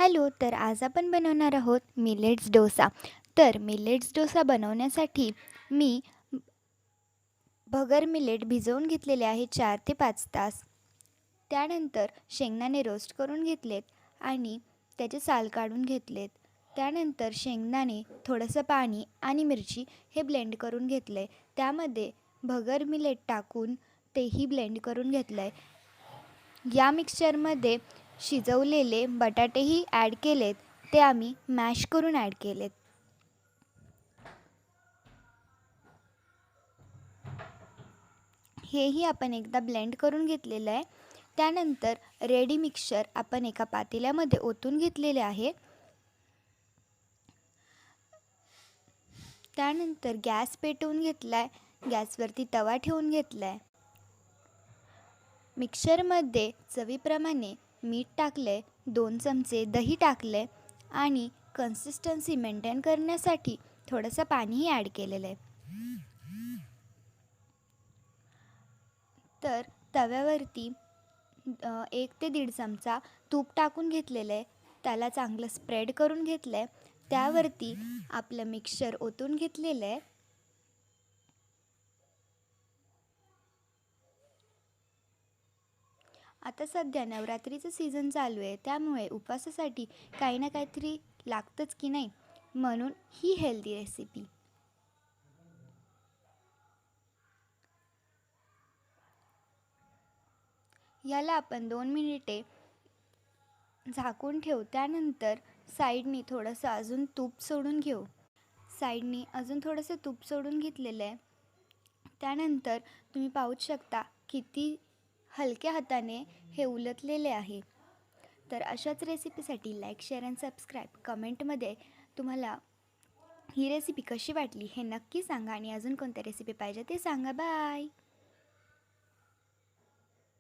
Hello, तर आज आपण बनवणार आहोत मिलेट्स डोसा. तर मिलेट्स डोसा बनवण्यासाठी मी भगर मिलेट भिजवून घेतलेले आहे 4 ते 5 तास. त्यानंतर शेंगदाणे रोस्ट करून घेतलेत आणि त्याचे साल काढून घेतलेत. त्यानंतर शेंगदाणे, थोडंसं पाणी आणि मिरची हे ब्लेंड करून घेतले. त्यामध्ये भगर मिलेट टाकून तेही ब्लेंड करून घेतलं आहे. या मिक्सचरमध्ये शिजवलेले बटाटेही ॲड केलेत, ते आम्ही मॅश करून ॲड केलेत. हेही आपण एकदा ब्लेंड करून घेतलेलं आहे. त्यानंतर रेडी मिक्सचर आपण एका पातेल्यामध्ये ओतून घेतलेले आहे. त्यानंतर गॅस पेटवून घेतला आहे. गॅसवरती तवा ठेवून घेतला आहे. मिक्सरमध्ये चवीप्रमाणे मीठ टाकले, 2 चमचे दही टाकले आणि कन्सिस्टन्सी मेंटेन करण्यासाठी थोडंसं पाणीही ॲड केलेलं आहे. तर तव्यावरती 1 ते 1.5 चमचा तूप टाकून घेतलेलं आहे. त्याला चांगलं स्प्रेड करून घेतलं आहे. त्यावरती आपलं मिक्सचर ओतून घेतलेलं आहे. आता सध्या नवरात्रीचं सीझन चालू आहे, त्यामुळे उपवासासाठी काही ना काहीतरी लागतंच की नाही, म्हणून ही हेल्दी रेसिपी. याला आपण 2 मिनिटे झाकून ठेवू. त्यानंतर साईडनी थोडंसं अजून तूप सोडून घेऊ. साईडनी अजून थोडंसं तूप सोडून घेतलेलं आहे. त्यानंतर तुम्ही पाहूच शकता किती हलक्या हाताने हे उलटलेले आहे. तर अशाच रेसिपीसाठी लाईक, शेअर अँड सबस्क्राईब. कमेंटमध्ये तुम्हाला ही रेसिपी कशी वाटली हे नक्की सांगा आणि अजून कोणत्या रेसिपी पाहिजे ते सांगा. बाय.